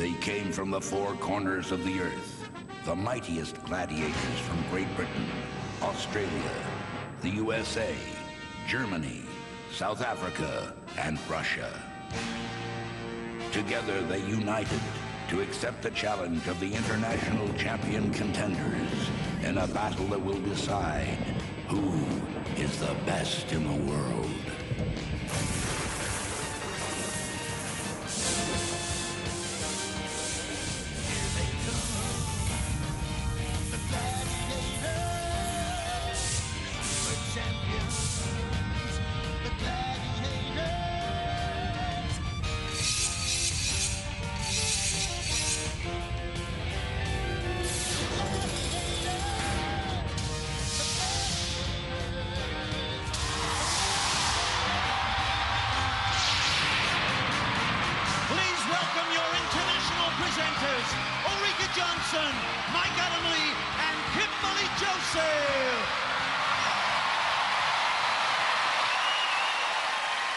They came from the four corners of the earth, the mightiest gladiators from Great Britain, Australia, the USA, Germany, South Africa, and Russia. Together they united to accept the challenge of the international champion contenders in a battle that will decide who is the best in the world.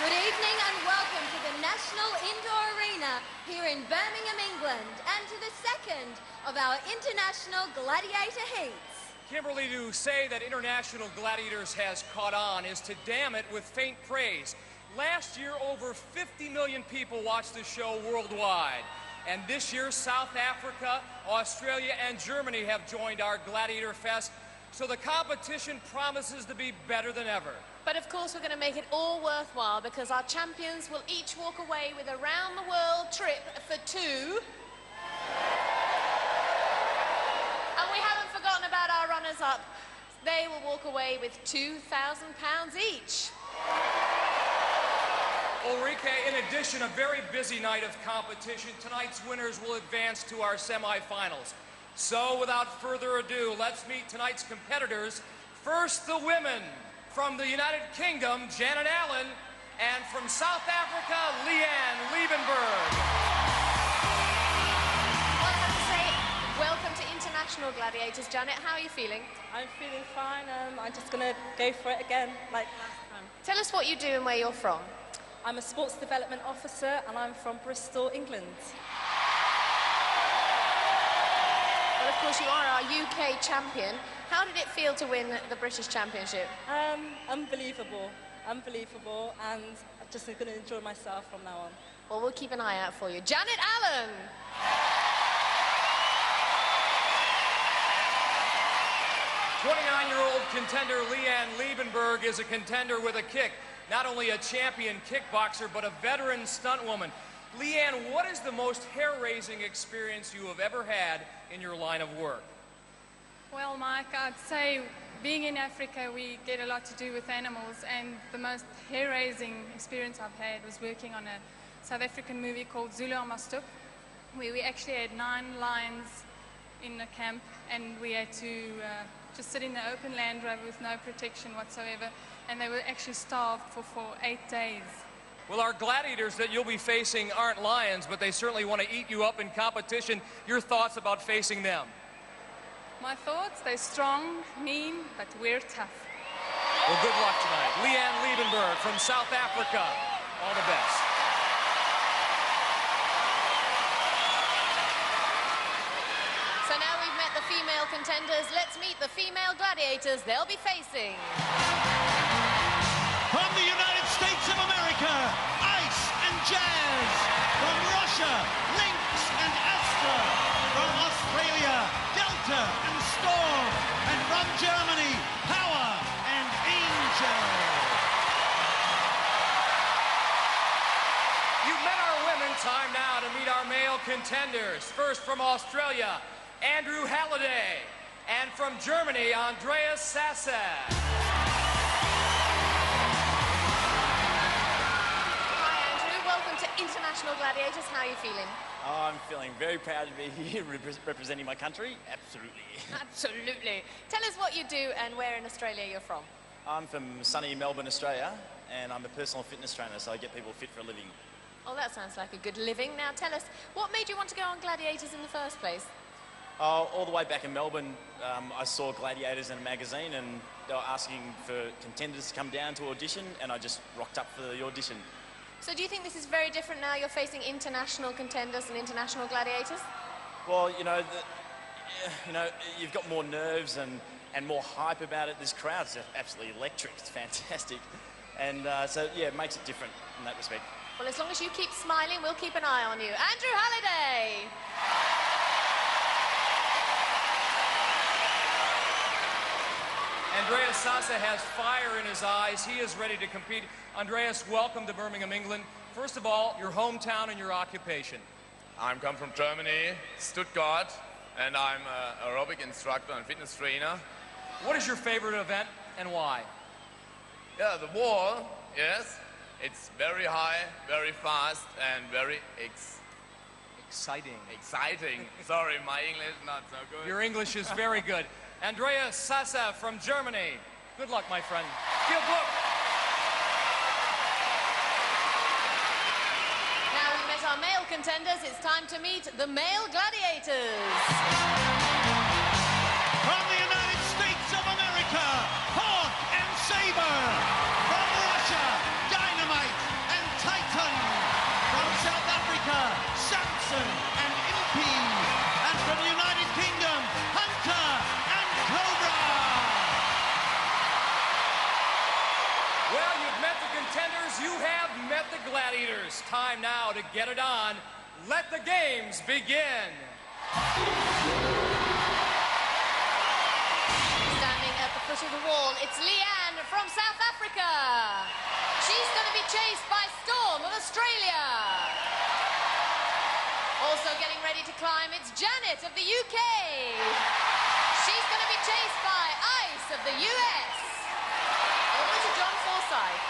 Good evening and welcome to the National Indoor Arena here in Birmingham, England, and to the second of our International Gladiator Heats. Kimberly, to say that International Gladiators has caught on is to damn it with faint praise. Last year, over 50 million people watched the show worldwide. And this year, South Africa, Australia, and Germany have joined our Gladiator Fest, so the competition promises to be better than ever. But of course, we're going to make it all worthwhile because our champions will each walk away with a round-the-world trip for two. And we haven't forgotten about our runners-up. They will walk away with £2,000 each. Ulrike, in addition, a very busy night of competition. Tonight's winners will advance to our semifinals. So, without further ado, let's meet tonight's competitors. First, the women. From the United Kingdom, Janet Allen, and from South Africa, Leanne Liebenberg. Well, I have to say, welcome to International Gladiators. Janet, how are you feeling? I'm feeling fine. I'm just going to go for it again, like last time. Tell us what you do and where you're from. I'm a sports development officer, and I'm from Bristol, England. Well, of course, you are our UK champion. How did it feel to win the British Championship? Unbelievable, and I'm just going to enjoy myself from now on. Well, we'll keep an eye out for you. Janet Allen! 29-year-old contender Leanne Liebenberg is a contender with a kick. Not only a champion kickboxer, but a veteran stuntwoman. Leanne, what is the most hair-raising experience you have ever had in your line of work? Well, Mike, I'd say being in Africa, we get a lot to do with animals, and the most hair-raising experience I've had was working on a South African movie called Zulu on my Stoep, where we actually had 9 lions in a camp, and we had to just sit in the open Land Rover with no protection whatsoever, and they were actually starved for 8 days. Well, our gladiators that you'll be facing aren't lions, but they certainly want to eat you up in competition. Your thoughts about facing them? My thoughts, they're strong, mean, but we're tough. Well, good luck tonight. Leanne Liebenberg from South Africa. All the best. So now we've met the female contenders. Let's meet the female gladiators they'll be facing. From the United States of America, Ice and Jazz. From Russia, Lynx and Astra. From Australia, Delta and Storm. And from Germany, Power and Angel. You've met our women. Time now to meet our male contenders. First from Australia, Andrew Halliday. And from Germany, Andreas Sassak. International Gladiators, how are you feeling? Oh, I'm feeling very proud to be here representing my country. Absolutely. Absolutely. Tell us what you do and where in Australia you're from. I'm from sunny Melbourne, Australia, and I'm a personal fitness trainer, so I get people fit for a living. Oh, that sounds like a good living. Now tell us, what made you want to go on Gladiators in the first place? Oh, all the way back in Melbourne, I saw Gladiators in a magazine, and they were asking for contenders to come down to audition, and I just rocked up for the audition. So do you think this is very different now? You're facing international contenders and international gladiators? Well, you know, you've got more nerves and more hype about it. This crowd's absolutely electric. It's fantastic. And so, yeah, it makes it different in that respect. Well, as long as you keep smiling, we'll keep an eye on you. Andrew Halliday! Andreas Sasa has fire in his eyes. He is ready to compete. Andreas, welcome to Birmingham, England. First of all, your hometown and your occupation. I come from Germany, Stuttgart, and I'm an aerobic instructor and fitness trainer. What is your favorite event and why? Yeah, the wall, yes. It's very high, very fast, and very exciting. Sorry, my English is not so good. Your English is very good. Andreas Sasa from Germany. Good luck, my friend. Good luck. Now we've met our male contenders, it's time to meet the male gladiators. From the United States of America, Hawk and Saber. From Russia, Dynamite and Titan. From South Africa, Samson and Impy. And from the United Kingdom, Hunter and Cobra. Well, you've met the contenders, you have met the gladiators. Time now to get it on. Let the games begin. Standing at the foot of the wall, it's Leanne from South Africa. She's going to be chased by Storm of Australia. Also getting ready to climb, it's Janet of the UK. She's going to be chased by Ice of the US. Over to John Forsyth.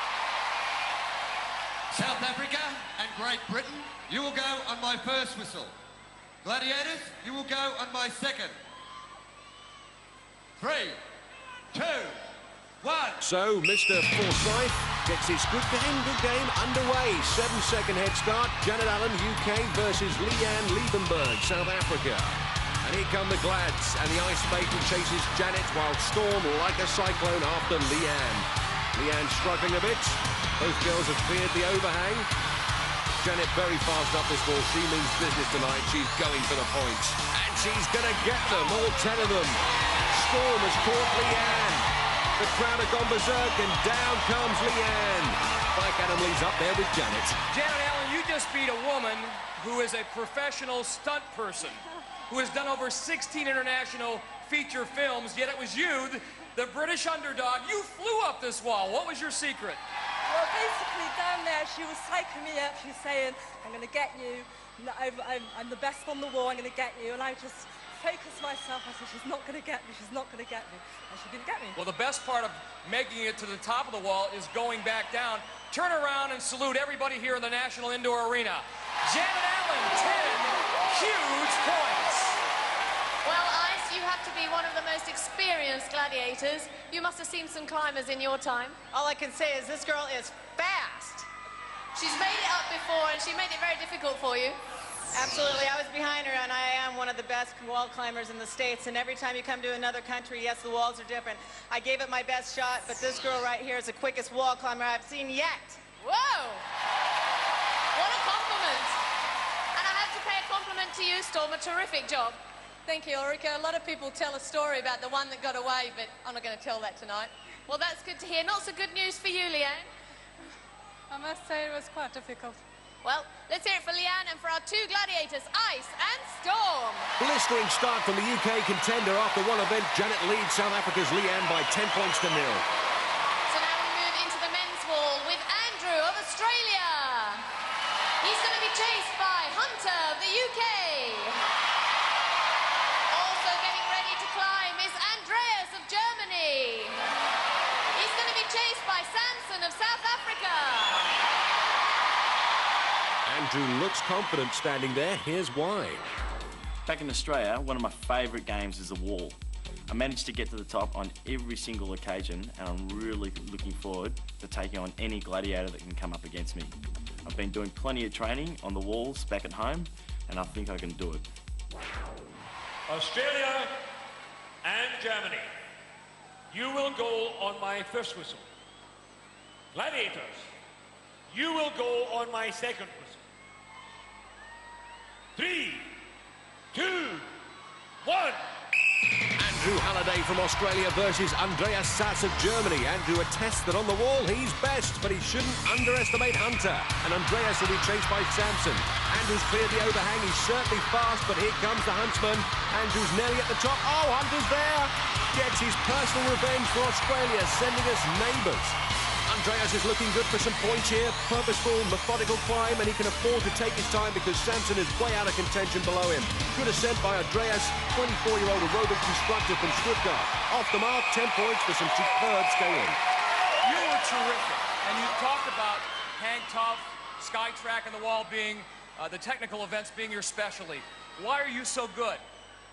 South Africa and Great Britain, you will go on my first whistle. Gladiators, you will go on my second. 3, 2, 1. So, Mr. Forsyth gets his good game underway. 7-second head start. Janet Allen, UK versus Leanne Liebenberg, South Africa. And here come the Glads, and the Ice Maiden chases Janet while Storm like a cyclone after Leanne. Leanne struggling a bit. Both girls have cleared the overhang. Janet very fast up this wall. She means business tonight. She's going for the points. And she's going to get them, all 10 of them. Storm has caught Leanne. The crowd have gone berserk, and down comes Leanne. Mike Adamley's up there with Janet. Janet Allen, you just beat a woman who is a professional stunt person, who has done over 16 international feature films, yet it was you, the British underdog. You flew up this wall. What was your secret? Well, basically, down there, she was psyching me up. She was saying, I'm going to get you. I'm the best on the wall. I'm going to get you. And I just focused myself. I said, she's not going to get me. She's not going to get me. And she didn't get me. Well, the best part of making it to the top of the wall is going back down. Turn around and salute everybody here in the National Indoor Arena. Janet Allen, 10 huge points. Well, Ice, you have to be one of the most experienced gladiators. You must have seen some climbers in your time. All I can say is this girl is fast. She's made it up before, and she made it very difficult for you. Absolutely. I was behind her, and I am one of the best wall climbers in the States. And every time you come to another country, yes, the walls are different. I gave it my best shot, but this girl right here is the quickest wall climber I've seen yet. Whoa! What a compliment. And I have to pay a compliment to you, Storm. A terrific job. Thank you, Ulrika. A lot of people tell a story about the one that got away, but I'm not going to tell that tonight. Well, that's good to hear. Not so good news for you, Leanne. I must say it was quite difficult. Well, let's hear it for Leanne and for our two gladiators, Ice and Storm. Blistering start from the UK contender. After one event, Janet leads South Africa's Leanne by 10 points to 0. So now we move into the men's wall with Andrew of Australia. He's going to be chased by Hunter of the UK. Also getting ready to climb is Andreas of Germany. He's going to be chased by Samson of South Africa. Andrew looks confident standing there. Here's why. Back in Australia, one of my favourite games is the wall. I managed to get to the top on every single occasion, and I'm really looking forward to taking on any gladiator that can come up against me. I've been doing plenty of training on the walls back at home, and I think I can do it. Australia and Germany, you will go on my first whistle. Gladiators, you will go on my second whistle. 3, 2, 1. Andrew Halliday from Australia versus Andreas Sass of Germany. Andrew attests that on the wall he's best, but he shouldn't underestimate Hunter. And Andreas will be chased by Samson. Andrew's cleared the overhang. He's certainly fast, but here comes the Huntsman. Andrew's nearly at the top. Oh, Hunter's there. Gets his personal revenge for Australia, sending us neighbours. Andreas is looking good for some points here. Purposeful, methodical climb, and he can afford to take his time because Samson is way out of contention below him. Good ascent by Andreas, 24-year-old aerobics instructor from Stuttgart. Off the mark, 10 points for some superb scaling. You were terrific, and you talked about hang tough, sky track, and the wall being the technical events being your specialty. Why are you so good?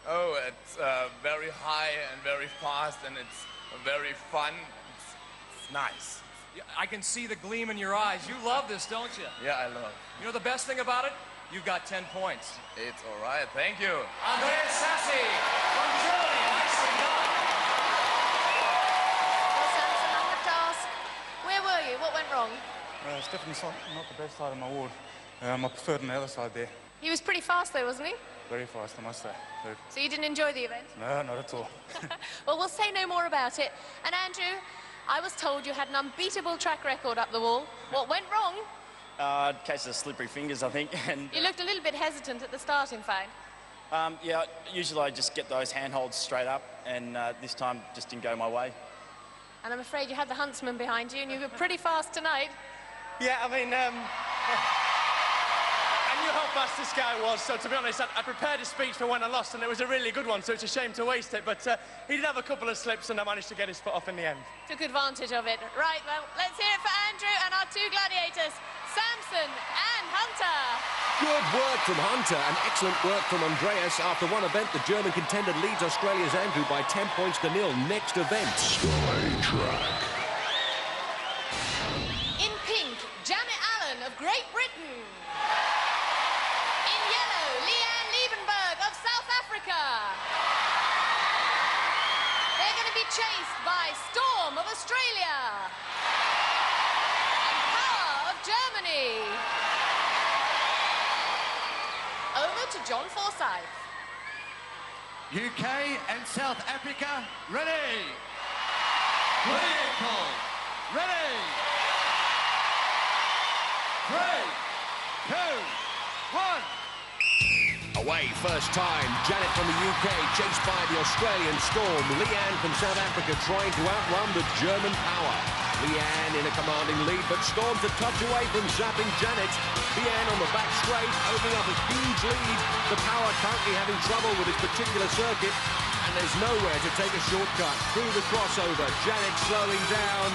Oh, it's very high and very fast, and it's very fun. It's nice. I can see the gleam in your eyes. You love this, don't you? Yeah, I love. You know the best thing about it? You've got 10 points. It's all right. Thank you. Andreas Sassi from Germany. Nicely done. Well, Samson, I have to ask, where were you? What went wrong? It's definitely not the best side of my wall. I preferred on the other side there. He was pretty fast, though, wasn't he? Very fast, I must say. So you didn't enjoy the event? No, not at all. Well, we'll say no more about it. And Andrew, I was told you had an unbeatable track record up the wall. What went wrong? Case of slippery fingers, I think. And You looked a little bit hesitant at the start, in fact. yeah, usually I just get those handholds straight up, and this time just didn't go my way. And I'm afraid you had the Huntsman behind you, and you were pretty fast tonight. Yeah, I mean, I knew how fast this guy was, so to be honest, I prepared a speech for when I lost, and it was a really good one, so it's a shame to waste it, but he did have a couple of slips, and I managed to get his foot off in the end. Took advantage of it. Right, well, let's hear it for Andrew and our two gladiators, Samson and Hunter. Good work from Hunter and excellent work from Andreas. After one event, the German contender leads Australia's Andrew by 10 points to 0. Next event. Skytrack. In pink, Janet Allen of Great Britain. In yellow, Leanne Liebenberg of South Africa. They're going to be chased by Storm of Australia. And Power of Germany. Over to John Forsyth. UK and South Africa, ready. Vehicle, ready. 3, 2, 1. Away first time. Janet from the UK chased by the Australian Storm. Leanne from South Africa trying to outrun the German Power. Leanne in a commanding lead, but Storm's a touch away from zapping Janet. Leanne on the back straight, opening up a huge lead. The Power currently having trouble with his particular circuit, and there's nowhere to take a shortcut through the crossover. Janet slowing down.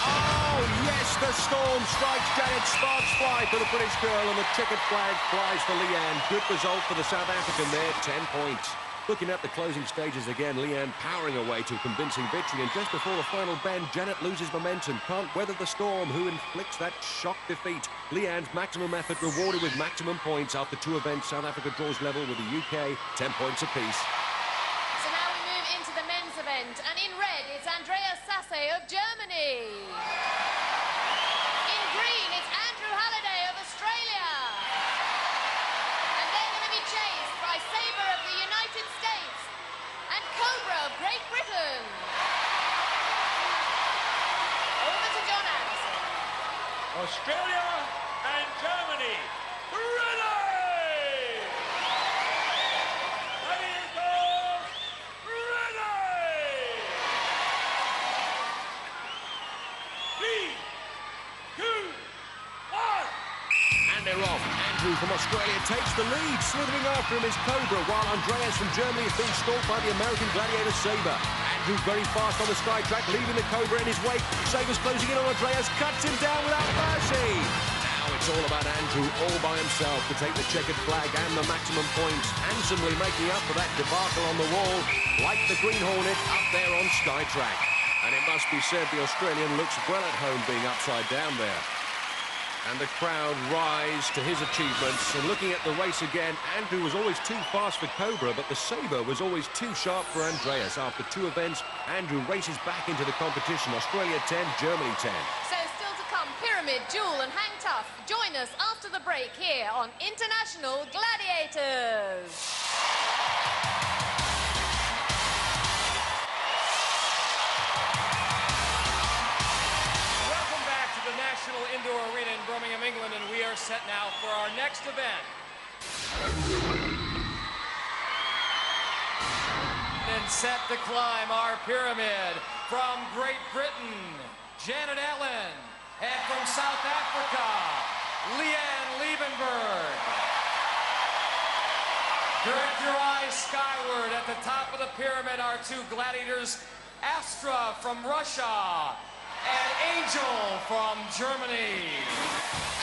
Oh, yes, the Storm strikes Janet. Sparks fly for the British girl, and the checkered flag flies for Leanne. Good result for the South African there, 10 points. Looking at the closing stages again, Leanne powering away to a convincing victory, and just before the final bend, Janet loses momentum, can't weather the Storm, who inflicts that shock defeat. Leanne's maximum effort rewarded with maximum points. After two events, South Africa draws level with the UK, 10 points apiece. So now we move into the men's event, and in red, it's Andreas Sasse of Germany. In green, it's Andrew Halliday of Australia. And they're going to be chased by Sabre of the United States and Cobra of Great Britain. Over to John Anderson. Australia and Germany, ready! Gladiators, ready! 3, 2, 1. And they're off. Andrew from Australia takes the lead. Slithering after him is Cobra, while Andreas from Germany is being stalked by the American Gladiator Sabre. Andrew very fast on the sky track, leaving the Cobra in his wake. Sabre's closing in on Andreas, cuts him down without mercy. Now it's all about Andrew all by himself to take the checkered flag and the maximum points, handsomely making up for that debacle on the wall, like the Green Hornet up there on sky track. And it must be said, the Australian looks well at home being upside down there. And the crowd rise to his achievements. And looking at the race again, Andrew was always too fast for Cobra, but the Sabre was always too sharp for Andreas. After two events, Andrew races back into the competition. Australia 10, Germany 10. So still to come, Pyramid pyramid duel and hang tough. Join us after the break here on International Gladiators. Welcome back to the National Indoor Arena in Birmingham, England, and we are set now for our next event. And set to climb our pyramid from Great Britain, Janet Allen, and from South Africa, Leanne Liebenberg. Direct your eyes skyward. At the top of the pyramid are two gladiators, Astra from Russia and Angel from Germany.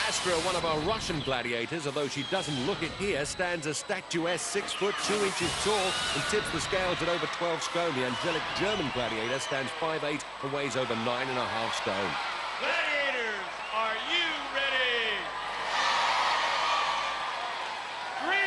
Astra, one of our Russian gladiators, although she doesn't look it here, stands a statuesque 6 foot 2 inches tall and tips the scales at over 12 stone. The angelic German gladiator stands 5'8" and weighs over 9.5 stone. Gladiators, are you ready? 3.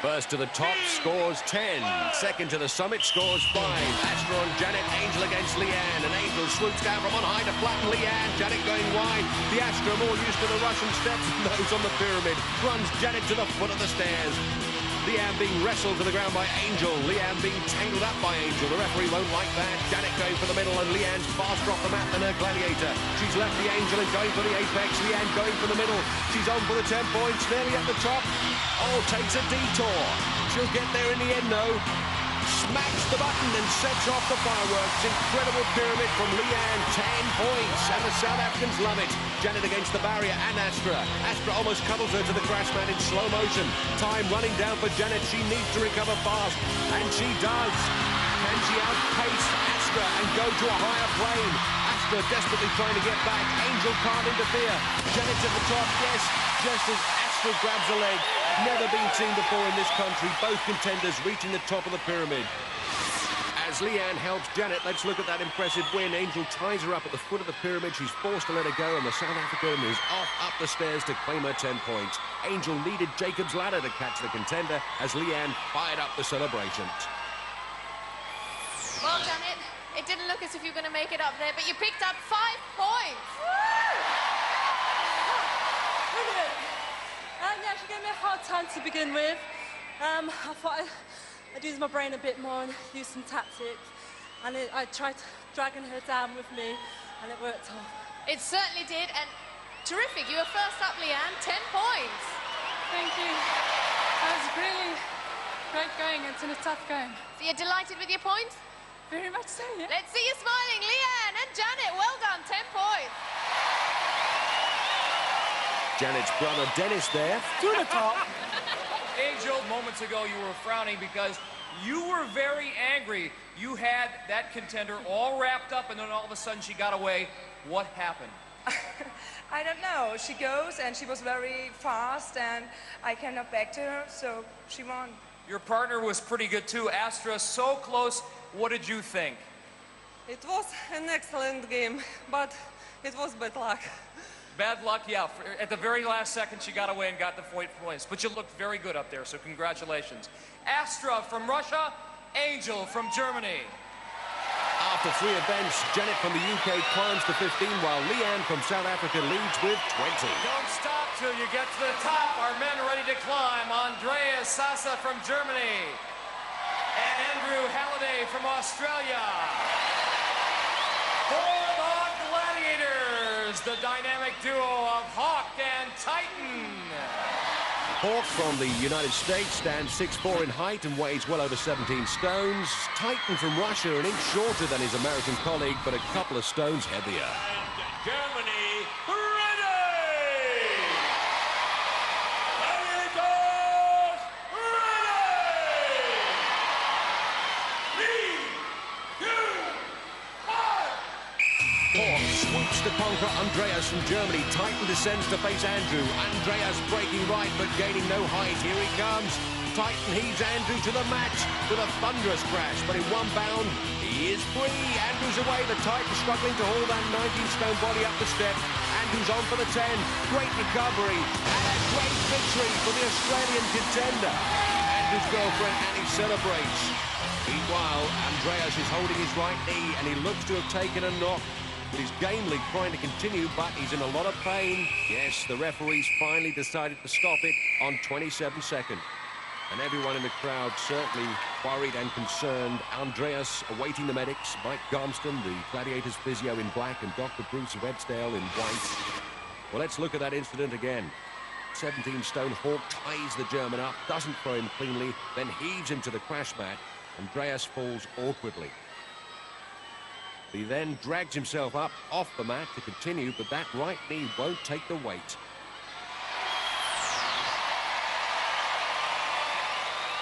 First to the top, scores 10. Second to the summit, scores 5. Astra on Janet, Angel against Leanne. And Angel swoops down from on high to flatten Leanne. Janet going wide. The Astra, more used to the Russian steps, nose on the pyramid. Runs Janet to the foot of the stairs. Leanne being wrestled to the ground by Angel. Leanne being tangled up by Angel. The referee won't like that. Janet going for the middle, and Leanne's faster off the mat than her gladiator. She's left the Angel and going for the apex. Leanne going for the middle. She's on for the 10 points, nearly at the top. Oh, takes a detour. She'll get there in the end, though. Smacks the button and sets off the fireworks. Incredible pyramid from Leanne, 10 points. And the South Africans love it. Janet against the barrier and Astra. Astra almost cuddles her to the grass mat in slow motion. Time running down for Janet. She needs to recover fast. And she does. Can she outpace Astra and go to a higher plane? Astra desperately trying to get back. Angel can't interfere. Janet's at the top, yes, just as Astra grabs a leg. Never been seen before in this country. Both contenders reaching the top of the pyramid. As Leanne helps Janet, let's look at that impressive win. Angel ties her up at the foot of the pyramid. She's forced to let her go, and the South African is off up the stairs to claim her 10 points. Angel needed Jacob's ladder to catch the contender as Leanne fired up the celebrations. Well, Janet, it didn't look as if you were going to make it up there, but you picked up 5 points. Brilliant. Yeah, she gave me a hard time to begin with. I thought I'd use my brain a bit more and use some tactics. And I tried dragging her down with me, and it worked off. It certainly did, and terrific. You were first up, Leanne, 10 points. Thank you. That was really great going. It's in a tough game. So you're delighted with your points? Very much so, yeah. Let's see you smiling, Leanne and Janet. Well done, 10 points. Janet's brother Dennis there. To the top. Angel, moments ago you were frowning because you were very angry. You had that contender all wrapped up, and then all of a sudden she got away. What happened? I don't know. She goes and she was very fast and I cannot back to her, so she won. Your partner was pretty good too. Astra, so close. What did you think? It was an excellent game, but it was bad luck. Bad luck, yeah. At the very last second, she got away and got the points. But you looked very good up there, so congratulations. Astra from Russia, Angel from Germany. After 3 events, Janet from the UK climbs to 15, while Leanne from South Africa leads with 20. Don't stop till you get to the top. Our men ready to climb. Andreas Sasa from Germany. And Andrew Halliday from Australia. For the Gladiators, the dynamic duo of Hawk and Titan. Hawk from the United States stands 6'4" in height and weighs well over 17 stones. Titan from Russia, an inch shorter than his American colleague, but a couple of stones heavier. And Germany, ready! Gladiators, ready! 3, 2, 1! Hawk swoops to conquer Andreas from Germany. Titan descends to face Andrew. Andreas breaking right, but gaining no height. Here he comes. Titan heaves Andrew to the mat with a thunderous crash, but in one bound, he is free. Andrew's away. The Titan struggling to haul that 19-stone body up the step. Andrew's on for the 10. Great recovery and a great victory for the Australian contender. Andrew's girlfriend Annie celebrates. Meanwhile, Andreas is holding his right knee, and he looks to have taken a knock. He's gamely trying to continue, but he's in a lot of pain. Yes, the referee's finally decided to stop it on 27 seconds. And everyone in the crowd certainly worried and concerned. Andreas awaiting the medics, Mike Garmston, the Gladiators physio in black, and Dr. Bruce Redsdale in white. Well, let's look at that incident again. 17-stone Hawk ties the German up, doesn't throw him cleanly, then heaves him to the crash mat. Andreas falls awkwardly. He then drags himself up off the mat to continue, but that right knee won't take the weight.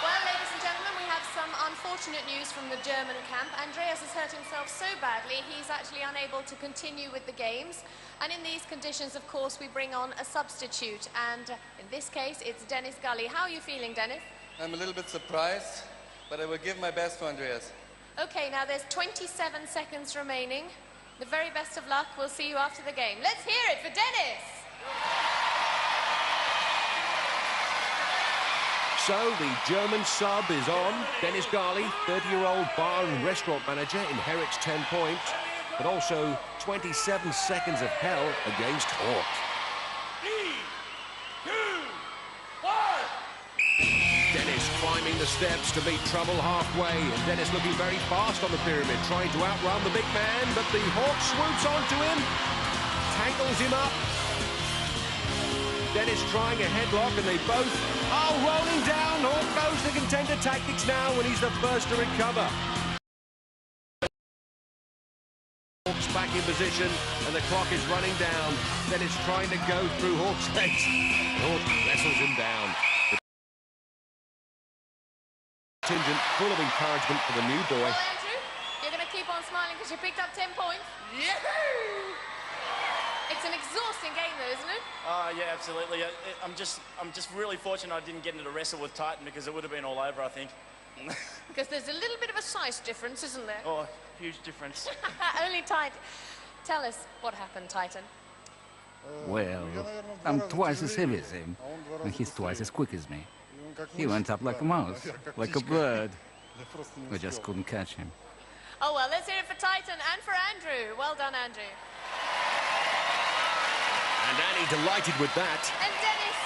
Well, ladies and gentlemen, we have some unfortunate news from the German camp. Andreas has hurt himself so badly, he's actually unable to continue with the games. And in these conditions, of course, we bring on a substitute. And in this case, it's Dennis Gully. How are you feeling, Dennis? I'm a little bit surprised, but I will give my best for Andreas. Okay, now there's 27 seconds remaining. The very best of luck. We'll see you after the game. Let's hear it for Dennis! So the German sub is on. Dennis Garley, 30-year-old bar and restaurant manager, inherits 10 points, but also 27 seconds of hell against Hawk. 3, 2, 1. Dennis climbing the steps to meet trouble halfway, and Dennis looking very fast on the pyramid, trying to outrun the big man, but the Hawk swoops onto him, tangles him up. Dennis trying a headlock, and they both are rolling down. Hawk knows the contender tactics now, and he's the first to recover. Hawk's back in position, and the clock is running down. Dennis trying to go through Hawk's legs. Hawk wrestles him down. Contingent full of encouragement for the new boy. Well, Andrew, you're going to keep on smiling because you picked up 10 points. Yahoo! It's an exhausting game, though, isn't it? Yeah, absolutely. I'm just really fortunate I didn't get into the wrestle with Titan because it would have been all over, I think. Because there's a little bit of a size difference, isn't there? Oh, huge difference. Only Titan. Tell us what happened, Titan. Well, I'm twice as heavy as him, and he's twice as quick as me. He went up like a mouse, like a bird. We just couldn't catch him. Oh, well, let's hear it for Titan and for Andrew. Well done, Andrew. And Annie delighted with that. And Dennis,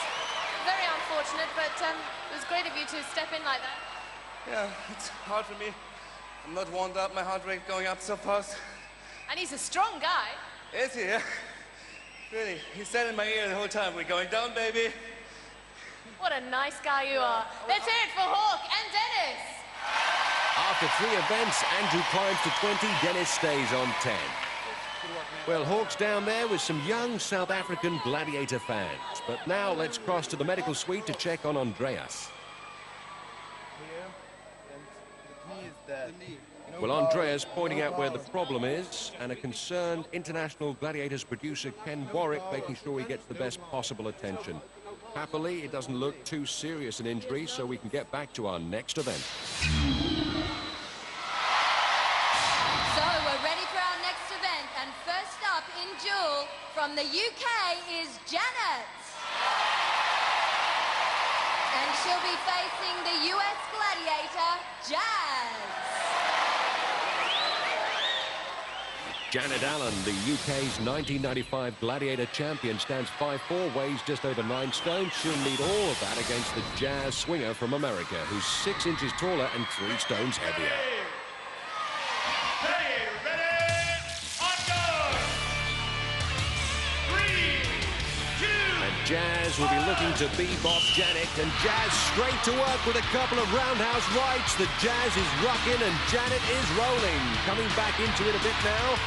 very unfortunate, but it was great of you to step in like that. Yeah, it's hard for me. I'm not warmed up, my heart rate going up so fast. And he's a strong guy. Is he, yeah? Really, he said in my ear the whole time, we're going down, baby. What a nice guy you are. Let's hear it for Hawk and Dennis. After 3 events, Andrew climbs to 20, Dennis stays on 10. Well, Hawk's down there with some young South African Gladiator fans. But now let's cross to the medical suite to check on Andreas. Well, Andreas pointing out where the problem is, and a concerned International Gladiators producer, Ken Warwick, making sure he gets the best possible attention. Happily, it doesn't look too serious an injury, so we can get back to our next event. So we're ready for our next event, and first up in duel from the UK is Janet. And she'll be facing the US Gladiator, Jazz. Janet Allen, the UK's 1995 Gladiator champion, stands 5'4", weighs just over 9 stone. She'll need all of that against the Jazz swinger from America, who's 6 inches taller and 3 stones heavier. Hey, ready, on guard. 3, 2. And Jazz will be looking to bebop Janet, and Jazz straight to work with a couple of roundhouse rights. The Jazz is rocking and Janet is rolling. Coming back into it a bit now.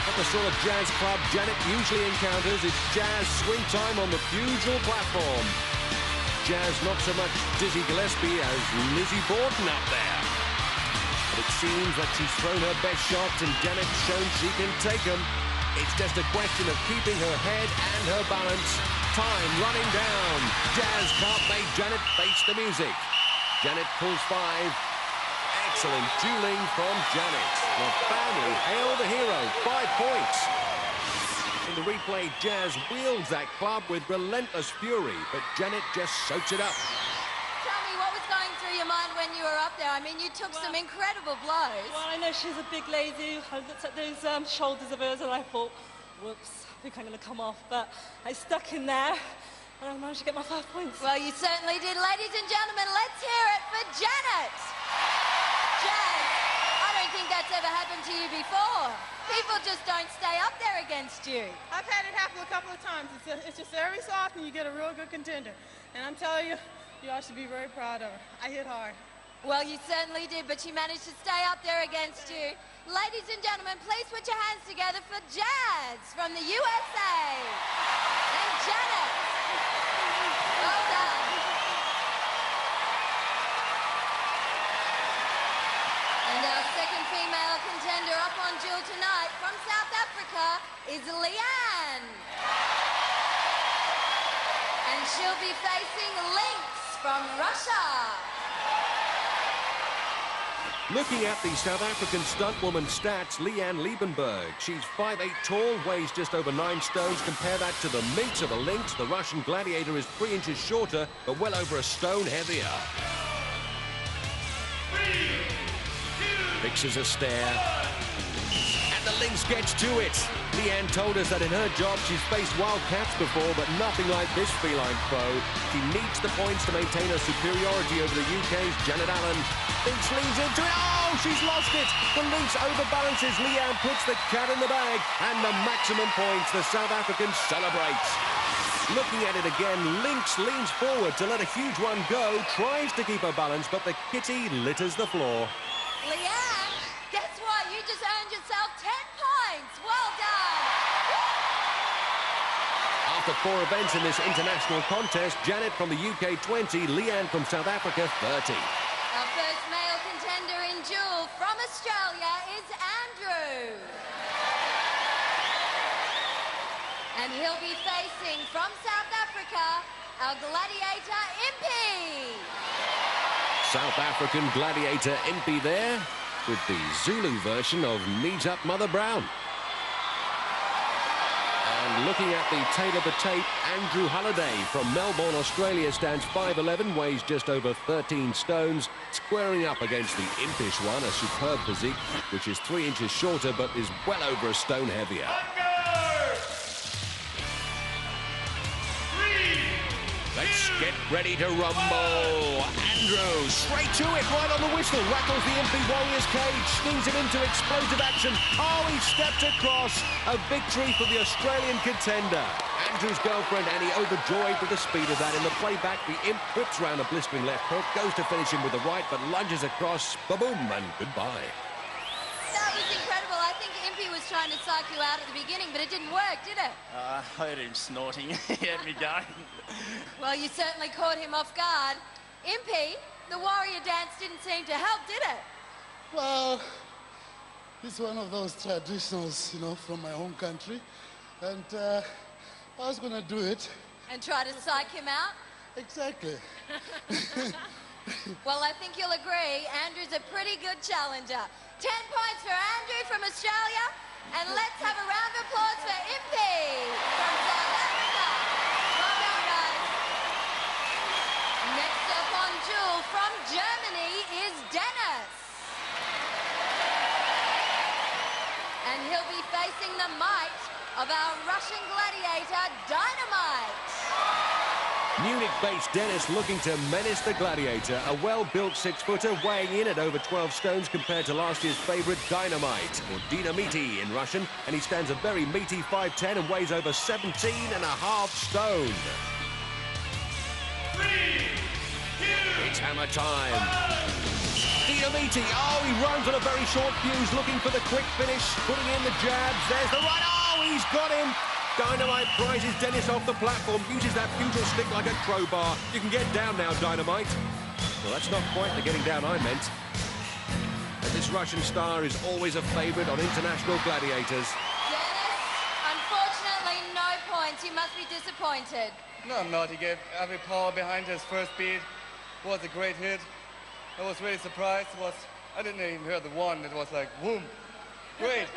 Not the sort of jazz club Janet usually encounters. It's Jazz swing time on the Fugel platform. Jazz not so much Dizzy Gillespie as Lizzie Borden up there. But it seems that she's thrown her best shots and Janet's shown she can take them. It's just a question of keeping her head and her balance. Time running down. Jazz can't make Janet face the music. Janet pulls 5. Excellent dueling from Janet. The family hail the hero. 5 points. In the replay, Jazz wields that club with relentless fury, but Janet just soaks it up. Tell me, what was going through your mind when you were up there? I mean, you took some incredible blows. Well, I know she's a big lady. I looked at those shoulders of hers and I thought, whoops, I think I'm going to come off. But I stuck in there and I managed to get my 5 points. Well, you certainly did. Ladies and gentlemen, let's hear it for Janet. Jazz, I don't think that's ever happened to you before. People just don't stay up there against you. I've had it happen a couple of times. It's just every so often you get a real good contender. And I'm telling you, you all should be very proud of her. I hit hard. Well, you certainly did, but she managed to stay up there against you. Ladies and gentlemen, please put your hands together for Jazz from the USA. And Janet. Well done. And our second female contender up on duel tonight from South Africa is Leanne. And she'll be facing Lynx from Russia. Looking at the South African stuntwoman stats, Leanne Liebenberg. She's 5'8" tall, weighs just over 9 stones. Compare that to the minx of the Lynx. The Russian Gladiator is 3 inches shorter, but well over a stone heavier. Fixes a stare. And the Lynx gets to it. Leanne told us that in her job she's faced wild cats before, but nothing like this feline foe. She needs the points to maintain her superiority over the UK's Janet Allen. Lynx leans into it. Oh, she's lost it. The Lynx overbalances. Leanne puts the cat in the bag. And the maximum points. The South African celebrates. Looking at it again, Lynx leans forward to let a huge one go. Tries to keep her balance, but the kitty litters the floor. Leanne, guess what? You just earned yourself 10 points. Well done. After 4 events in this international contest, Janet from the UK 20, Leanne from South Africa 30. Our first male contender in duel from Australia is Andrew. And he'll be facing from South Africa, our gladiator, Impy. South African gladiator Impy there with the Zulu version of Knees Up Mother Brown. And looking at the tail of the tape, Andrew Halliday from Melbourne, Australia stands 5'11", weighs just over 13 stones, squaring up against the impish one, a superb physique, which is 3 inches shorter but is well over a stone heavier. Let's get ready to rumble. Andrew, straight to it, right on the whistle. Rattles the Impy Warrior's cage, stings it into explosive action. Oh, he stepped across. A victory for the Australian contender. Andrew's girlfriend, Annie, overjoyed with the speed of that. In the playback, the Imp whips round a blistering left hook, goes to finish him with the right, but lunges across. Ba-boom, and goodbye. That was incredible. I think Impy was trying to psych you out at the beginning, but it didn't work, did it? I heard him snorting. He had me going. Well, you certainly caught him off guard. Impy, the warrior dance didn't seem to help, did it? Well, it's one of those traditionals, you know, from my home country. And I was going to do it. And try to psych him out? Exactly. Well, I think you'll agree, Andrew's a pretty good challenger. 10 points for Andrew from Australia. And let's have a round of applause for Impy from South Africa. Well done, guys. Next up on duel from Germany is Dennis. And he'll be facing the might of our Russian gladiator, Dynamite. Munich-based Dennis looking to menace the Gladiator. A well-built 6-footer weighing in at over 12 stones compared to last year's favourite Dynamite, or Dynamiti in Russian, and he stands a very meaty 5'10" and weighs over 17.5 stone. 3, 2, it's hammer time. Dynamiti, oh, he runs on a very short fuse, looking for the quick finish, putting in the jabs. There's the right, oh, he's got him. Dynamite prizes Dennis off the platform, uses that fusel stick like a crowbar. You can get down now, Dynamite. Well, that's not quite the getting down I meant. And this Russian star is always a favourite on international gladiators. Dennis, unfortunately, no points. You must be disappointed. No, I'm not. He gave every power behind his first beat. It was a great hit. I was really surprised. I didn't even hear the one. It was like, boom. Great.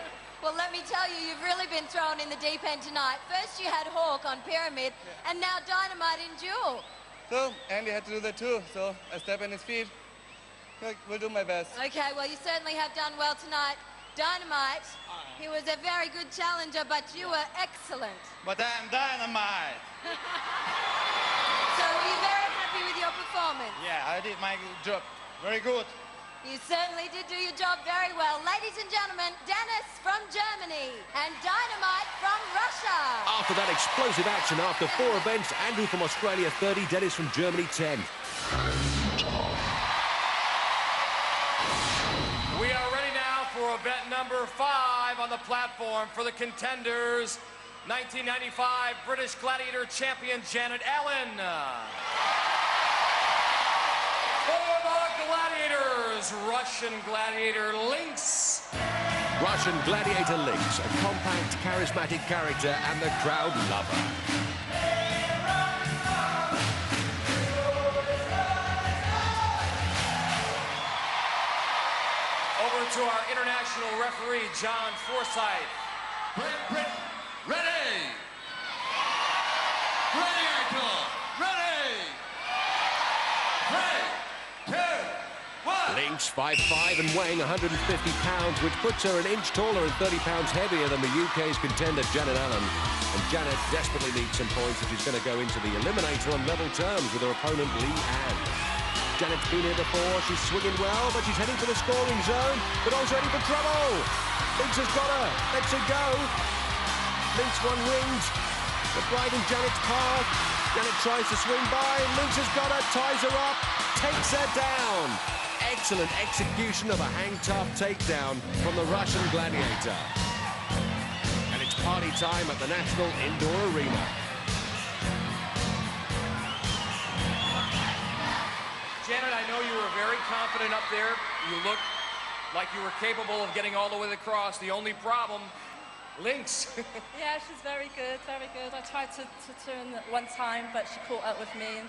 Well, let me tell you, you've really been thrown in the deep end tonight. First you had Hawk on Pyramid, and now Dynamite in duel. So, Andy had to do that too, so I step in his feet. We'll do my best. Okay, well, you certainly have done well tonight. Dynamite, he was a very good challenger, but you were excellent. But I'm Dynamite. So were you very happy with your performance? Yeah, I did my job. Very good. You certainly did do your job very well. Ladies and gentlemen, Dennis from Germany and Dynamite from Russia. After that explosive action, after 4 events, Andrew from Australia 30, Dennis from Germany 10. We are ready now for event number 5 on the platform for the contenders. 1995 British Gladiator champion Janet Allen. For the Gladiators, Russian Gladiator Lynx. Russian Gladiator Lynx, a compact, charismatic character and the crowd lover. Over to our international referee, John Forsyth. Great Britain, ready! Gladiator, ready! 3, 2, 1. Lynx, 5'5" and weighing 150 pounds, which puts her an inch taller and 30 pounds heavier than the UK's contender, Janet Allen. And Janet desperately needs some points if she's going to go into the Eliminator on level terms with her opponent, Lee Ann. Janet's been here before, she's swinging well, but she's heading for the scoring zone, but also heading for trouble. Lynx has got her, lets her go. Lynx one-winged, but right in Janet's path. Janet tries to swing by, Lynx has got her, ties her up, takes her down. Excellent execution of a hang-tough takedown from the Russian Gladiator. And it's party time at the National Indoor Arena. Janet, I know you were very confident up there. You looked like you were capable of getting all the way across. The only problem, Lynx. Yeah, she's very good, very good. I tried to turn one time, but she caught up with me and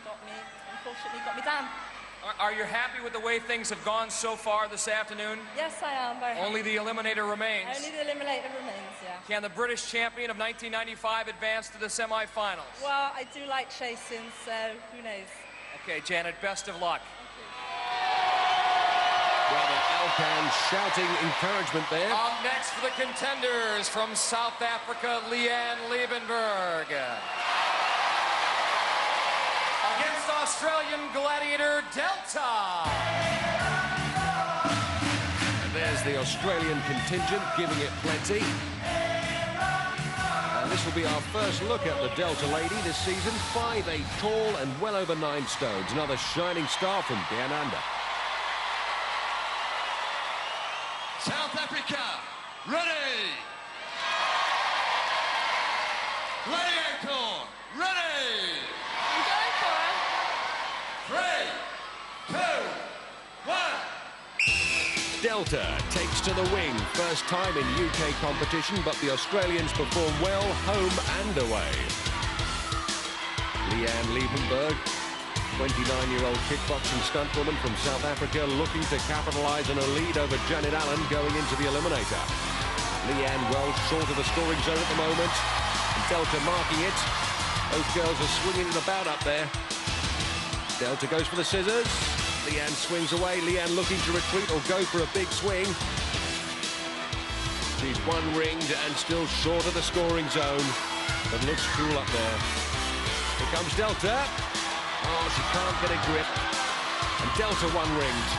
unfortunately got me down. Are you happy with the way things have gone so far this afternoon? Yes, I am very happy. Only the Eliminator remains. Only the Eliminator remains, yeah. Can the British champion of 1995 advance to the semifinals? Well, I do like chasing, so who knows? Okay, Janet, best of luck. Brother Alkan shouting encouragement there. Up next for the contenders from South Africa, Leanne Liebenberg. Against Australian Gladiator Delta. And there's the Australian contingent giving it plenty. And this will be our first look at the Delta lady this season. 5'8" tall and well over 9 stones. Another shining star from down under. South Africa, ready! Gladiator, ready! I'm going for it. 3, 2, 1. Delta takes to the wing. First time in UK competition, but the Australians perform well home and away. Leanne Liebenberg, 29-year-old kickboxing stuntwoman from South Africa, looking to capitalise on a lead over Janet Allen going into the Eliminator. Leanne well short of the scoring zone at the moment, and Delta marking it. Both girls are swinging it about up there. Delta goes for the scissors. Leanne swings away. Leanne looking to retreat or go for a big swing. She's one-ringed and still short of the scoring zone, but looks cool up there. Here comes Delta. Oh, she can't get a grip. And Delta one-ringed.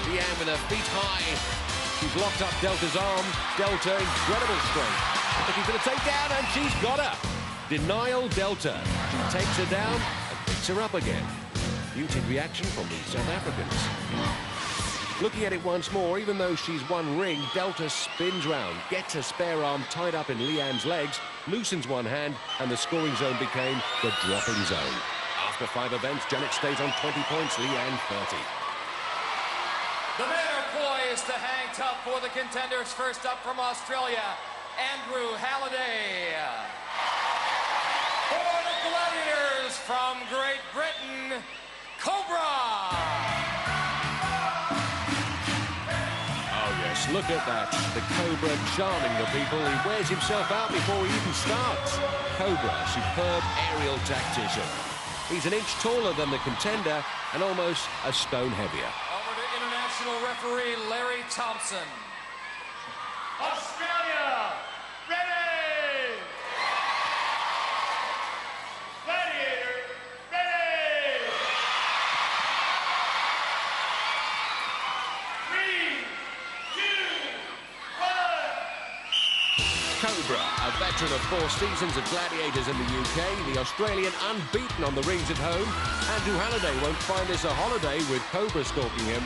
Leanne with her feet high. She's locked up Delta's arm. Delta, incredible strength. Looking for the takedown, and she's got her. Denial Delta. She takes her down and picks her up again. Muted reaction from the South Africans. Looking at it once more, even though she's one ring, Delta spins round, gets a spare arm tied up in Leanne's legs, loosens one hand, and the scoring zone became the dropping zone. After 5 events, Janet stays on 20 points, Leanne 30. The men are poised to hang tough for the contenders. First up from Australia, Andrew Halliday. For the Gladiators from Great Britain, Cobra. Oh yes, look at that. The Cobra charming the people. He wears himself out before he even starts. Cobra, superb aerial tactician. He's an inch taller than the contender and almost a stone heavier. Over to international referee Larry Thompson. Australia, ready! Gladiator, ready! 3, 2, 1. Cobra, a veteran of 4 seasons of Gladiators in the UK, the Australian unbeaten on the rings at home. Andrew Halliday won't find this a holiday with Cobra stalking him.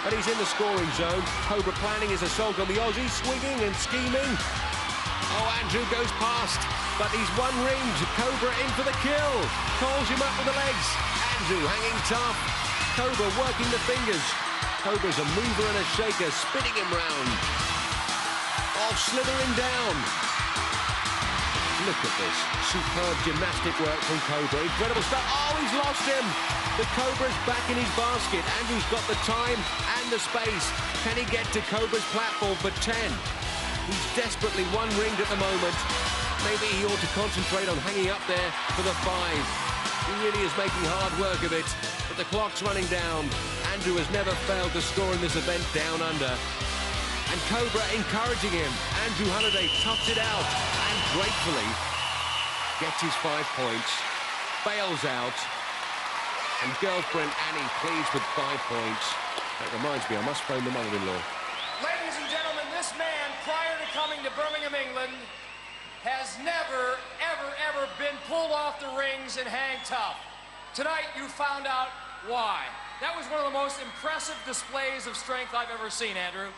But he's in the scoring zone. Cobra planning his assault on the Aussie, swinging and scheming. Oh, Andrew goes past, but he's one ringed. Cobra in for the kill. Calls him up with the legs. Andrew hanging tough. Cobra working the fingers. Cobra's a mover and a shaker, spinning him round. Oh, slithering down. Look at this. Superb gymnastic work from Cobra. Incredible stuff. Oh, he's lost him. The Cobra's back in his basket. Andrew's got the time and the space. Can he get to Cobra's platform for 10? He's desperately one-ringed at the moment. Maybe he ought to concentrate on hanging up there for the 5. He really is making hard work of it. But the clock's running down. Andrew has never failed to score in this event down under. And Cobra encouraging him. Andrew Halliday tops it out and gratefully gets his 5 points, bails out, and girlfriend Annie pleads with 5 points. That reminds me, I must phone the mother-in-law. Ladies and gentlemen, this man, prior to coming to Birmingham, England, has never, ever been pulled off the rings and hang tough. Tonight, you found out why. That was one of the most impressive displays of strength I've ever seen, Andrew.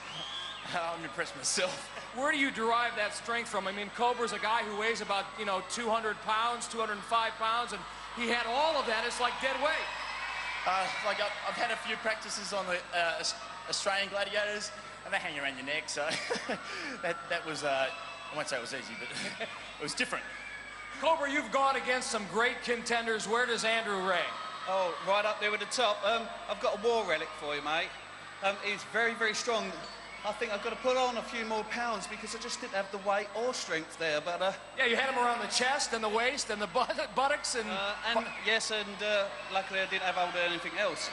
I'm impressed myself. Where do you derive that strength from? I mean, Cobra's a guy who weighs about, 200 pounds, 205 pounds, and he had all of that. It's like dead weight. I've had a few practices on the Australian Gladiators, and they hang around your neck, so that was, I won't say it was easy, but it was different. Cobra, you've gone against some great contenders. Where does Andrew rank? Oh, right up there with the top. I've got a war relic for you, mate. He's very, very strong. I think I've got to put on a few more pounds because I just didn't have the weight or strength there, but... Yeah, you had him around the chest and the waist and the buttocks and... yes, and luckily I didn't have hold of anything else.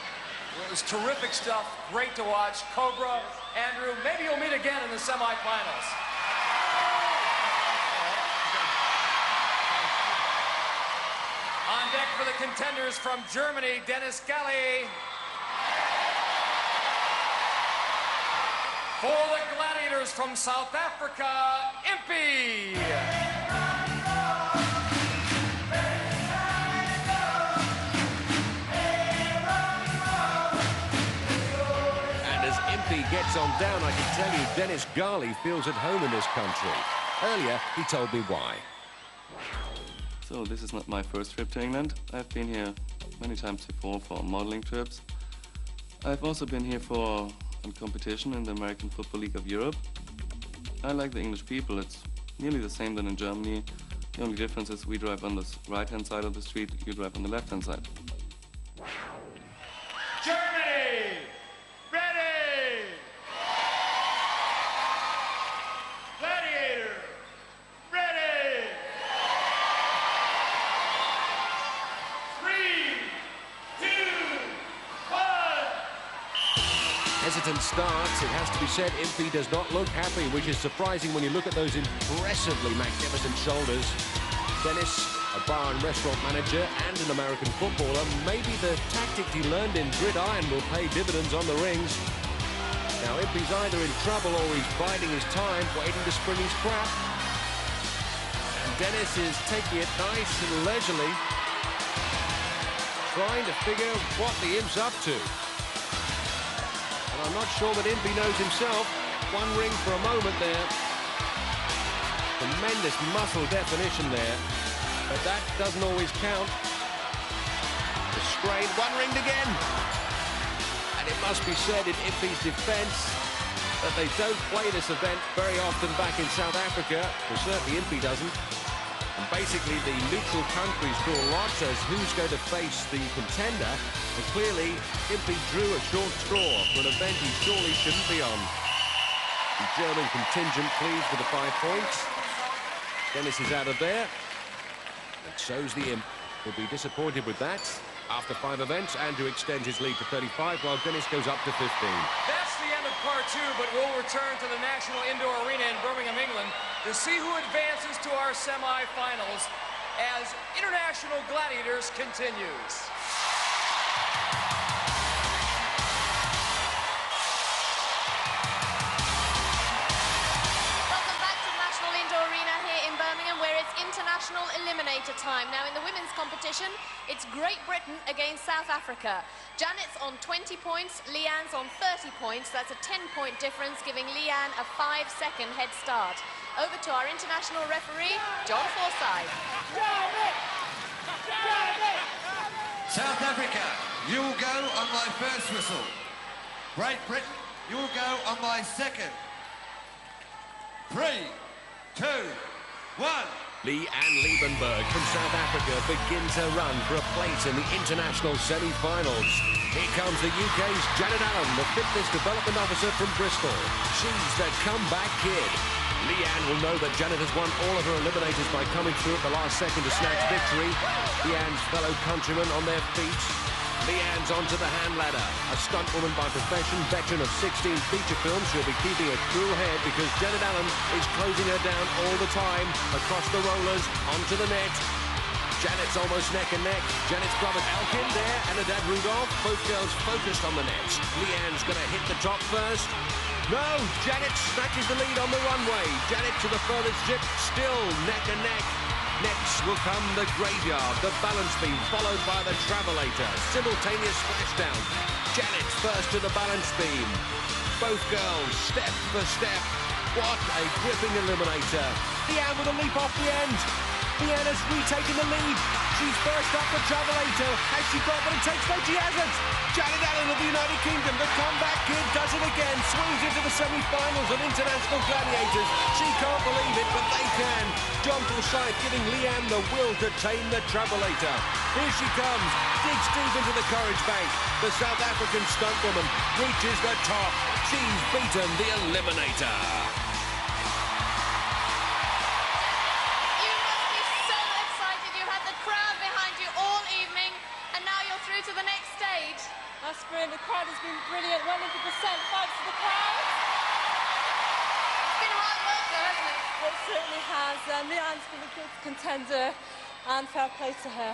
Well, it was terrific stuff. Great to watch. Cobra, Andrew, maybe you'll meet again in the semifinals. On deck for the contenders from Germany, Dennis Galli. For the Gladiators from South Africa, Impey. And as Impey gets on down, I can tell you Dennis Galli feels at home in this country. Earlier, he told me why. So this is not my first trip to England. I've been here many times before for modeling trips. I've also been here for competition in the American Football League of Europe. I like the English people. It's nearly the same than in Germany. The only difference is we drive on the right-hand side of the street, you drive on the left-hand side. Germany, ready! Gladiator, ready! 3, 2, 1. Hesitant starts, it has to be said, Impey does not look happy, which is surprising when you look at those impressively magnificent shoulders. Dennis, a bar and restaurant manager and an American footballer, maybe the tactics he learned in gridiron will pay dividends on the rings. Now Impey's either in trouble or he's biding his time, waiting to spring his trap. And Dennis is taking it nice and leisurely, trying to figure what the imp's up to. And I'm not sure that Impey knows himself. One ring for a moment there. Tremendous muscle definition there. But that doesn't always count. The strain, one ringed again. And it must be said in Impey's defence that they don't play this event very often back in South Africa. Well, certainly Impey doesn't. And basically the neutral countries draw lots as who's going to face the contender. And clearly, Impey drew a short straw for an event he surely shouldn't be on. The German contingent pleads for the 5 points. Dennis is out of there. And so's the Imp. Will be disappointed with that. After 5 events, Andrew extends his lead to 35, while Dennis goes up to 15. That's the end of part 2, but we'll return to the National Indoor Arena in Birmingham, England, to see who advances to our semifinals as International Gladiators continues. International eliminator time. Now in the women's competition, it's Great Britain against South Africa. Janet's on 20 points, Leanne's on 30 points. That's a 10-point difference, giving Leanne a 5-second head start. Over to our international referee, John Forsyth. South Africa, you will go on my first whistle. Great Britain, you will go on my second. 3, 2, 1. Leanne Liebenberg from South Africa begins her run for a place in the international semi-finals. Here comes the UK's Janet Allen, the fitness development officer from Bristol. She's the comeback kid. Leanne will know that Janet has won all of her eliminators by coming through at the last second to snatch victory. Leanne's fellow countrymen on their feet. Leanne's onto the hand ladder. A stuntwoman by profession, veteran of 16 feature films. She'll be keeping a cool head because Janet Allen is closing her down all the time. Across the rollers, onto the net. Janet's almost neck and neck. Janet's brother Elkin there and her dad Rudolph. Both girls focused on the nets. Leanne's going to hit the top first. No, Janet snatches the lead on the runway. Janet to the furthest zip, still neck and neck. Next will come the graveyard, the balance beam, followed by the travelator. Simultaneous splashdown. Janet first to the balance beam. Both girls, step for step. What a gripping eliminator. Leanne with a leap off the end. Leanne has retaken the lead. She's first up the travelator. Has she got what it takes? No, she hasn't. Janet Allen of the United Kingdom, the comeback kid, does it again. Swings into the semi-finals of International Gladiators. She can't believe it, but they can. John Forsyth giving Leanne the will to tame the travelator. Here she comes, digs deep into the courage bank. The South African stuntwoman reaches the top. She's beaten the eliminator. To the next stage. That's brilliant. The crowd has been brilliant. 100% thanks to the crowd. It's been hard work though, hasn't it? It certainly has. Leanne's been a good contender and fair play to her.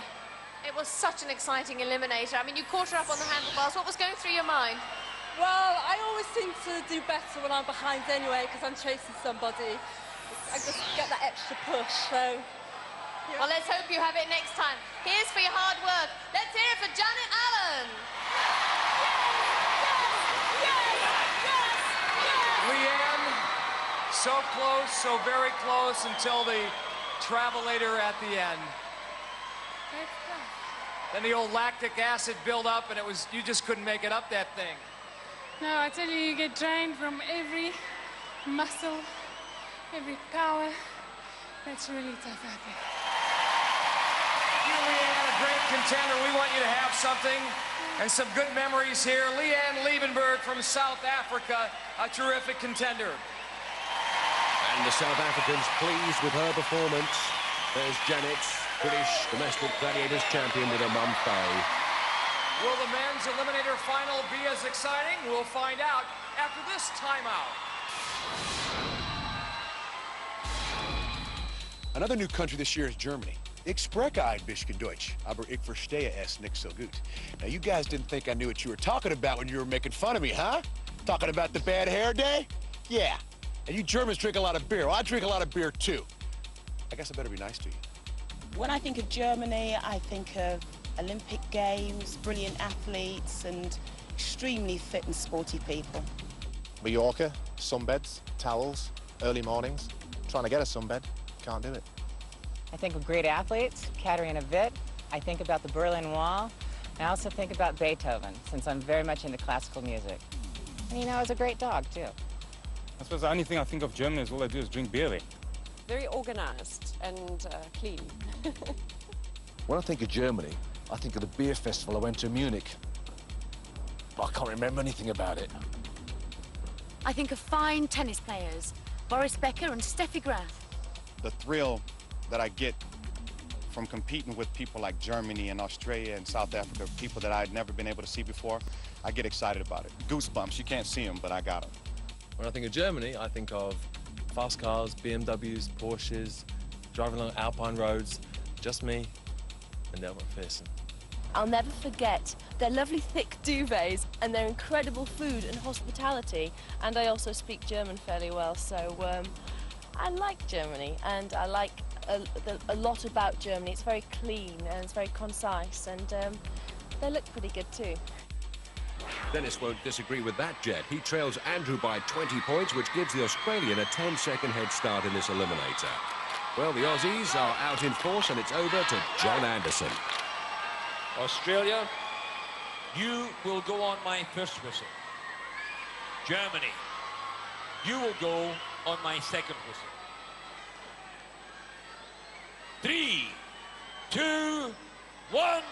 It was such an exciting eliminator. I mean, you caught her up on the handlebars. What was going through your mind? Well, I always seem to do better when I'm behind anyway because I'm chasing somebody. I just get that extra push, so... Well, let's hope you have it next time. Here's for your hard work. Let's hear it for Janet Allen. Leanne, so close, so very close until the travelator at the end. Then the old lactic acid built up and you just couldn't make it up that thing. No, I tell you, you get drained from every muscle, every power. That's really tough out there. Leanne, a great contender. We want you to have something and some good memories here. Leanne Liebenberg from South Africa, a terrific contender. And the South Africans pleased with her performance. There's Janet, British domestic gladiators champion with her mum Faye. Will the men's eliminator final be as exciting? We'll find out after this timeout. Another new country this year is Germany. Ich spreche ein bisschen Deutsch, aber ich verstehe es nicht so gut. Now, you guys didn't think I knew what you were talking about when you were making fun of me, huh? Talking about the bad hair day? Yeah. And you Germans drink a lot of beer. Well, I drink a lot of beer, too. I guess I better be nice to you. When I think of Germany, I think of Olympic Games, brilliant athletes, and extremely fit and sporty people. Mallorca, sunbeds, towels, early mornings. Trying to get a sunbed, can't do it. I think of great athletes, Katarina Witt. I think about the Berlin Wall. I also think about Beethoven, since I'm very much into classical music. And you know, it's a great dog, too. I suppose the only thing I think of Germany is all I do is drink beer there. Very organized and clean. When I think of Germany, I think of the beer festival I went to in Munich. I can't remember anything about it. I think of fine tennis players, Boris Becker and Steffi Graf. The thrill that I get from competing with people like Germany and Australia and South Africa, people that I'd never been able to see before, I get excited about it. Goosebumps, you can't see them, but I got them. When I think of Germany, I think of fast cars, BMWs, Porsches, driving along Alpine roads, just me and Delma Pearson. I'll never forget their lovely thick duvets and their incredible food and hospitality. And I also speak German fairly well, so I like Germany, and I like a lot about Germany. It's very clean and it's very concise, and they look pretty good too. Dennis won't disagree with that, Jed. He trails Andrew by 20 points, which gives the Australian a 10-second head start in this eliminator. Well, the Aussies are out in force, and it's over to John Anderson. Australia, you will go on my first whistle. Germany, you will go on my second whistle. 3, 2, 1.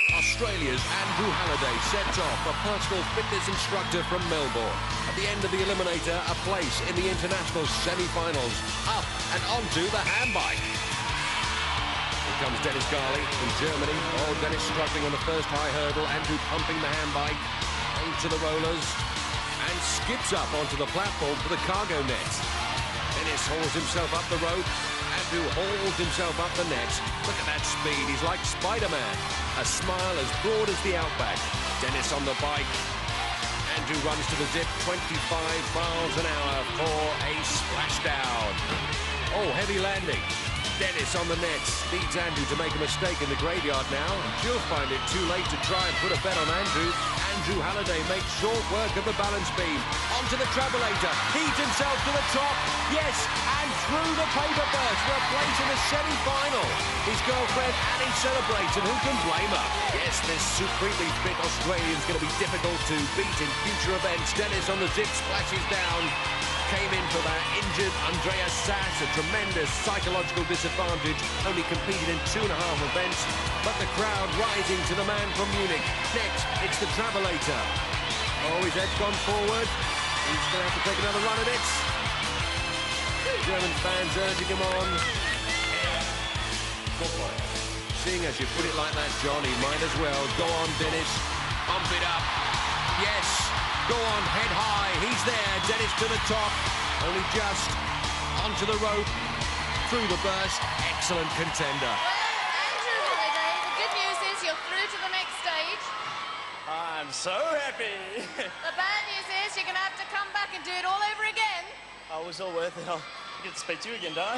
Australia's Andrew Halliday sets off, a personal fitness instructor from Melbourne. At the end of the eliminator, a place in the international semi-finals. Up and onto the handbike. Here comes Dennis Garley from Germany. Oh, Dennis struggling on the first high hurdle. Andrew pumping the handbike into the rollers and skips up onto the platform for the cargo net. Dennis hauls himself up the rope. Andrew hauls himself up the net. Look at that speed. He's like Spider-Man. A smile as broad as the outback. Dennis on the bike. Andrew runs to the zip, 25 miles an hour for a splashdown. Oh, heavy landing. Dennis on the nets. Needs Andrew to make a mistake in the graveyard now. She'll find it too late to try and put a bet on Andrew. Andrew Halliday makes short work of the balance beam. Onto the travelator. Heaves himself to the top. Yes, and through the paper burst for a place in the semi-final. His girlfriend Annie celebrates, and who can blame her? Yes, this supremely fit Australian's going to be difficult to beat in future events. Dennis on the zip splashes down. Came in for that injured Andreas Sass, a tremendous psychological disadvantage, only competed in 2.5 events, but the crowd rising to the man from Munich. Next, it's the travelator. Oh, his head's gone forward. He's going to have to take another run at it. German fans urging him on. Seeing as you put it like that, John, he might as well. Go on, Dennis. Pump it up. Yes. Go on, head high. He's there. Dennis to the top. Only just onto the rope. Through the burst. Excellent contender. Well, Andrew Halliday, the good news is you're through to the next stage. I'm so happy. The bad news is you're going to have to come back and do it all over again. Oh, it was all worth it. I'll get to speak to you again, don't I?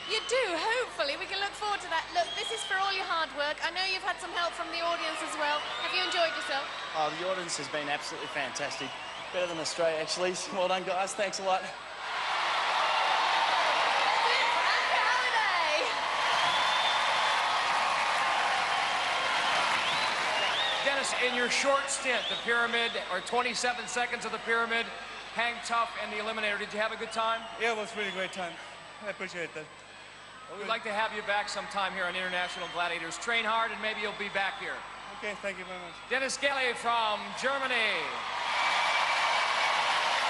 You do, hopefully. We can look forward to that. Look, this is for all your hard work. I know you've had some help from the audience as well. Have you enjoyed yourself? Oh, the audience has been absolutely fantastic. Better than Australia, actually. Well done, guys. Thanks a lot. Dennis, in your short stint, the pyramid, or 27 seconds of the pyramid, hang tough and the eliminator, did you have a good time? Yeah, it was a really great time. I appreciate that. Well, we'd like to have you back sometime here on International Gladiators. Train hard and maybe you'll be back here. Okay, thank you very much. Dennis Garley from Germany.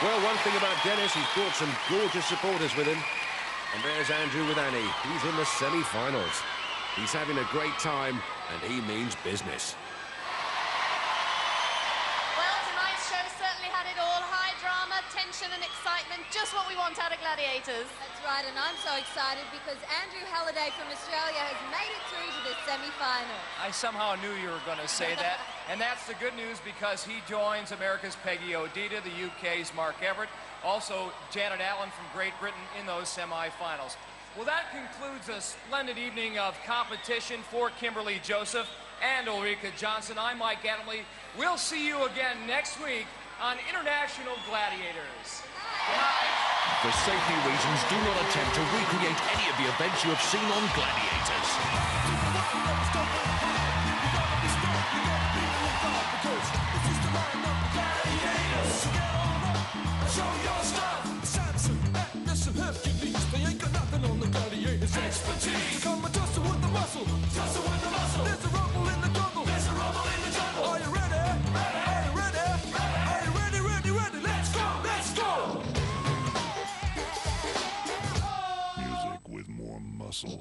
Well, one thing about Dennis, he's brought some gorgeous supporters with him. And there's Andrew with Annie. He's in the semi-finals. He's having a great time, and he means business. Well, tonight's show certainly had it all. High drama, tension and excitement. Just what we want out of Gladiators. That's right, and I'm so excited because Andrew Halliday from Australia has made it through to the semi-final. I somehow knew you were going to say that. And that's the good news because he joins America's Peggy Odita, the UK's Mark Everett, also Janet Allen from Great Britain in those semi-finals. Well, that concludes a splendid evening of competition for Kimberly Joseph and Ulrika Johnson. I'm Mike Adamley. We'll see you again next week on International Gladiators. For safety reasons, do not attempt to recreate any of the events you have seen on Gladiators. Show your stuff. Samson, Atlas, and Hercules. They ain't got nothing on the Gladiators' expertise. Come and tussle with the muscle. Tussle with the muscle. There's a rumble in the jungle. There's a rumble in the jungle. Are you ready? Ready. Are you ready? Ready. Are you ready? Ready, ready? Let's go. Let's go. Music with more muscle.